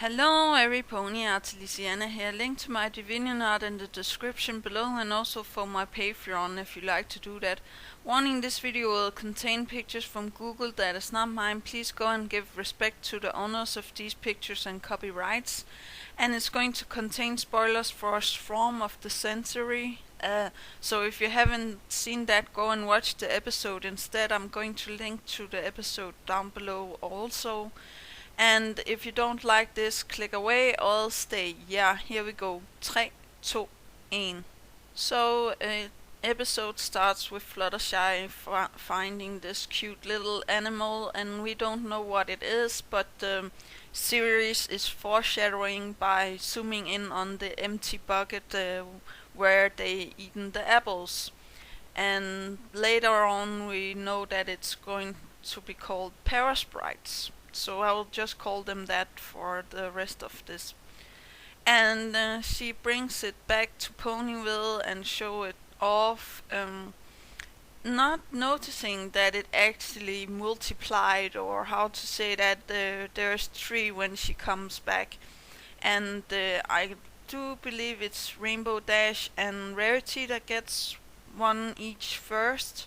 Hello, every pony Artilisiana here. Link to my DivinianArt in the description below, and also for my Patreon if you like to do that. Warning: this video will contain pictures from Google that is not mine. Please go and give respect to the owners of these pictures and copyrights. And it's going to contain spoilers for Swam of the Century. So if you haven't seen that, go and watch the episode instead. I'm going to link to the episode down below also. And if you don't like this, click away or stay. Yeah, here we go. 3, 2, 1. So, episode starts with Fluttershy finding this cute little animal, and we don't know what it is, but the series is foreshadowing by zooming in on the empty bucket where they eaten the apples. And later on we know that it's going to be called parasprites. So I will just call them that for the rest of this. And she brings it back to Ponyville and show it off, not noticing that it actually multiplied, or how to say that there's 3 when she comes back. And I do believe it's Rainbow Dash and Rarity that gets one each first.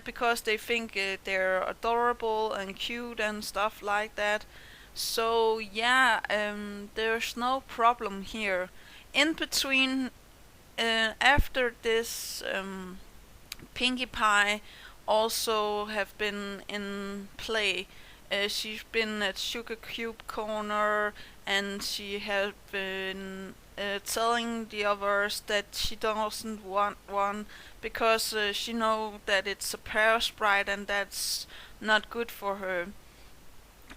Because they think they're adorable and cute and stuff like that. So yeah, there's no problem here. In between, after this, Pinkie Pie also have been in play. She's been at Sugar Cube Corner, and she has been telling the others that she doesn't want one because she know that it's a parasprite and that's not good for her.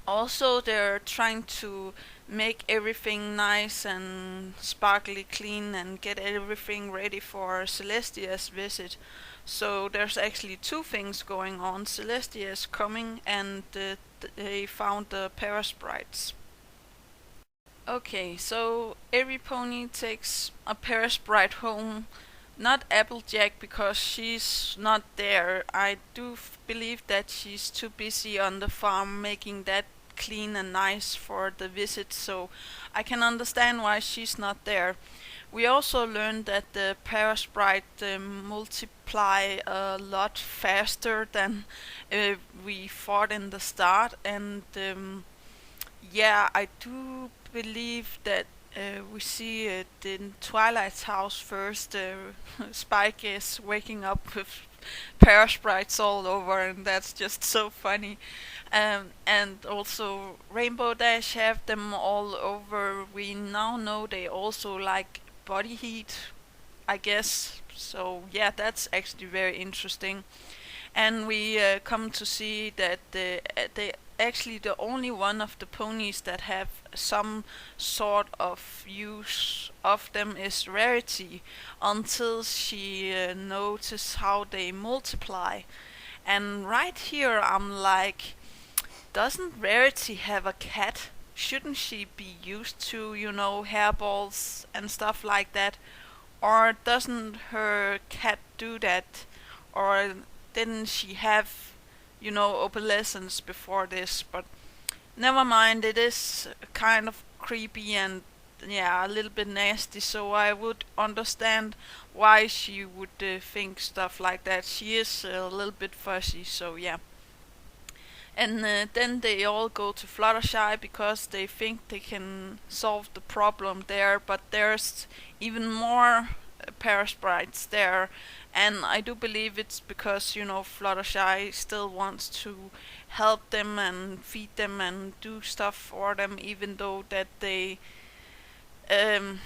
Also, they're trying to make everything nice and sparkly clean and get everything ready for Celestia's visit. So there's actually 2 things going on. Celestia is coming, and they found the parasprites. Okay, so every pony takes a parasprite home. Not Applejack, because she's not there. I do believe that she's too busy on the farm making that clean and nice for the visit, so I can understand why she's not there. We also learned that the parasprite multiply a lot faster than we thought in the start, and yeah, I do believe that we see it in Twilight's house first. Spike is waking up with parasprites all over, and that's just so funny. And also Rainbow Dash have them all over. We now know they also like body heat, I guess. So yeah, that's actually very interesting. And we come to see that they actually the only one of the ponies that have some sort of use of them is Rarity, until she notices how they multiply. And right here I'm like, doesn't Rarity have a cat? Shouldn't she be used to, hairballs and stuff like that? Or doesn't her cat do that? Or didn't she have, opalescence before this? But never mind, it is kind of creepy and, yeah, a little bit nasty, so I would understand why she would think stuff like that. She is a little bit fuzzy, so yeah. And then they all go to Fluttershy because they think they can solve the problem there, but there's even more parasprites there. And I do believe it's because, Fluttershy still wants to help them and feed them and do stuff for them, um,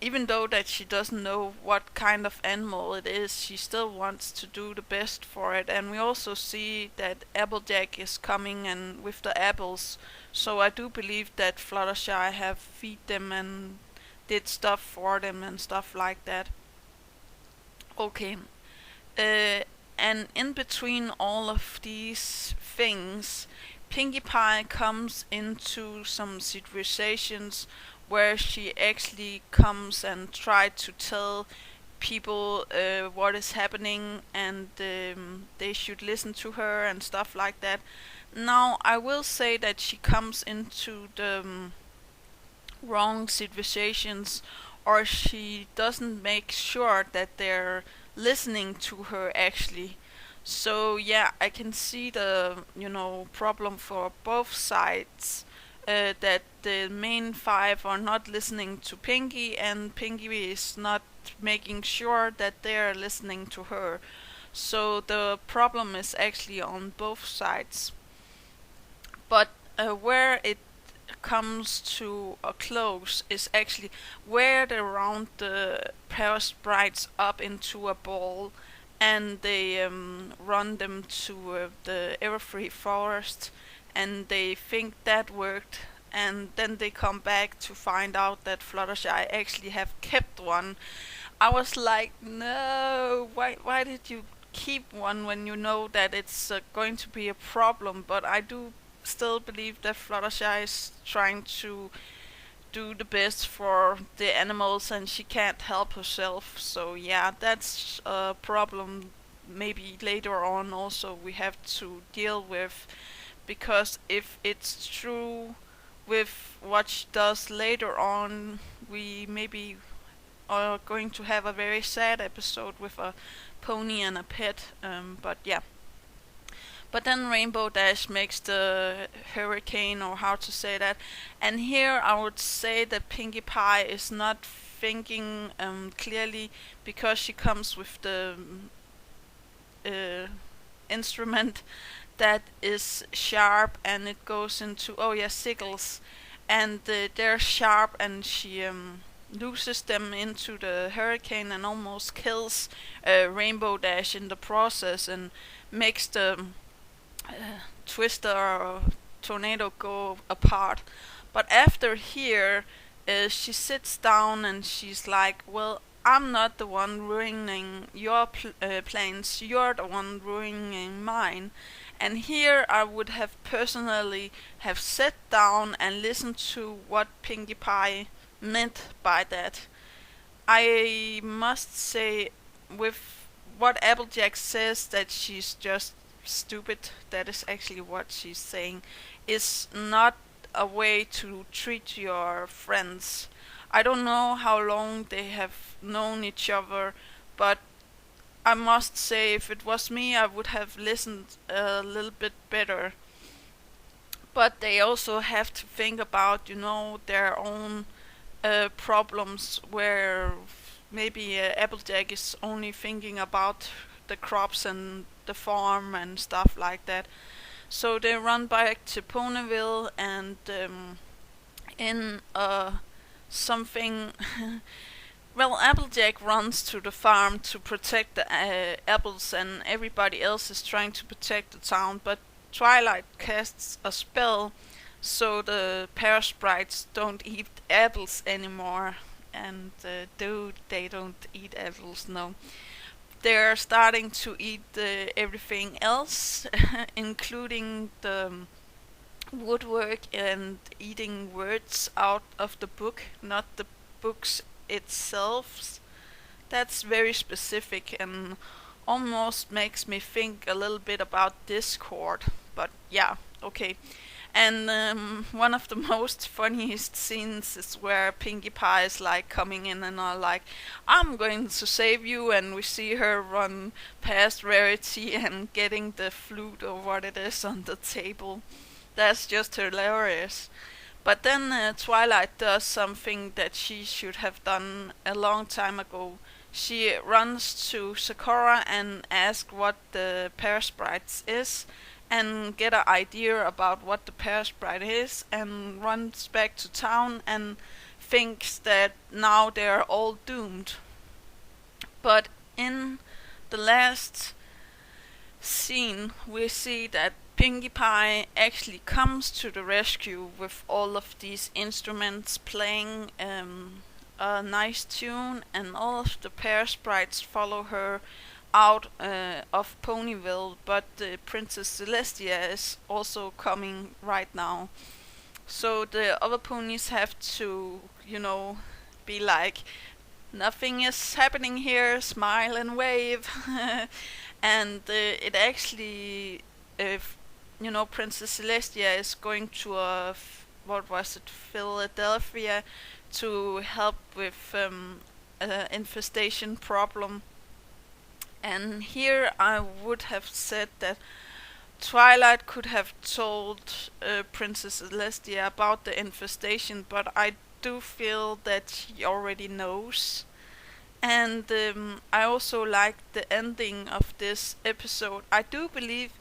even though that she doesn't know what kind of animal it is, she still wants to do the best for it. And we also see that Applejack is coming and with the apples, so I do believe that Fluttershy have feed them and did stuff for them and stuff like that. Okay, and in between all of these things, Pinkie Pie comes into some situations where she actually comes and try to tell people what is happening, and they should listen to her and stuff like that. Now, I will say that she comes into the wrong situations, or she doesn't make sure that they're listening to her actually. So yeah, I can see the problem for both sides. That the main five are not listening to Pinky, and Pinky is not making sure that they're listening to her. So the problem is actually on both sides. But where it comes to a close is actually where they round the pair sprites up into a ball, and they run them to the Everfree Forest, and they think that worked, and then they come back to find out that Fluttershy actually have kept one. I was like, no, why did you keep one when you know that it's going to be a problem? But I do still believe that Fluttershy is trying to do the best for the animals, and she can't help herself. So yeah, that's a problem maybe later on also we have to deal with, because if it's true with what she does later on, we maybe are going to have a very sad episode with a pony and a pet. But yeah. But then Rainbow Dash makes the hurricane, or how to say that. And here I would say that Pinkie Pie is not thinking clearly, because she comes with the instrument that is sharp, and it goes into, oh yeah, sickles. And they're sharp, and she loses them into the hurricane and almost kills Rainbow Dash in the process, and makes the Twister or Tornado go apart. But after here, she sits down and she's like, well, I'm not the one ruining your plans, you're the one ruining mine. And here I would have personally have sat down and listened to what Pinkie Pie meant by that. I must say, with what Applejack says, that she's just stupid, that is actually what she's saying, is not a way to treat your friends. I don't know how long they have known each other, but I must say, if it was me, I would have listened a little bit better. But they also have to think about, their own problems, where maybe Applejack is only thinking about the crops and the farm and stuff like that. So they run back to Ponyville, and in something well, Applejack runs to the farm to protect the apples, and everybody else is trying to protect the town, but Twilight casts a spell so the pear sprites don't eat apples anymore. And dude, they don't eat apples, no. They're starting to eat everything else, including the woodwork, and eating words out of the book, not the books itself. That's very specific and almost makes me think a little bit about Discord. But yeah, okay. And one of the most funniest scenes is where Pinkie Pie is like coming in and are like, I'm going to save you, and we see her run past Rarity and getting the flute or what it is on the table. That's just hilarious. But then Twilight does something that she should have done a long time ago. She runs to Sakura and asks what the Pear Sprites is, and get an idea about what the Pear Sprite is, and runs back to town and thinks that now they're all doomed. But in the last scene, we see that Pinkie Pie actually comes to the rescue with all of these instruments playing a nice tune, and all of the Pear Sprites follow her out of Ponyville, but Princess Celestia is also coming right now. So the other ponies have to, be like, nothing is happening here, smile and wave. And it actually, if Princess Celestia is going to a what was it, Philadelphia, to help with infestation problem. And here I would have said that Twilight could have told Princess Celestia about the infestation, but I do feel that she already knows. And I also like the ending of this episode. I do believe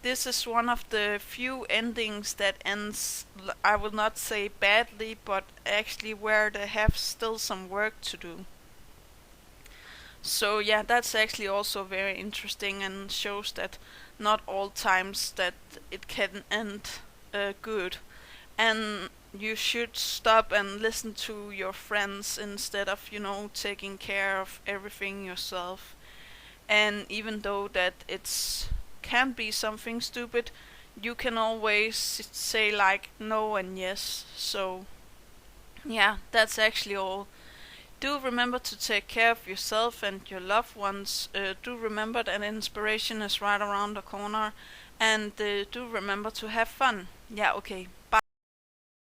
this is one of the few endings that ends, I will not say badly, but actually where they have still some work to do. So yeah, that's actually also very interesting and shows that not all times that it can end good. And you should stop and listen to your friends instead of, taking care of everything yourself. And even though that it's can be something stupid, you can always say like no and yes. So yeah, that's actually all. Do remember to take care of yourself and your loved ones. Do remember that inspiration is right around the corner. And do remember to have fun. Yeah, okay.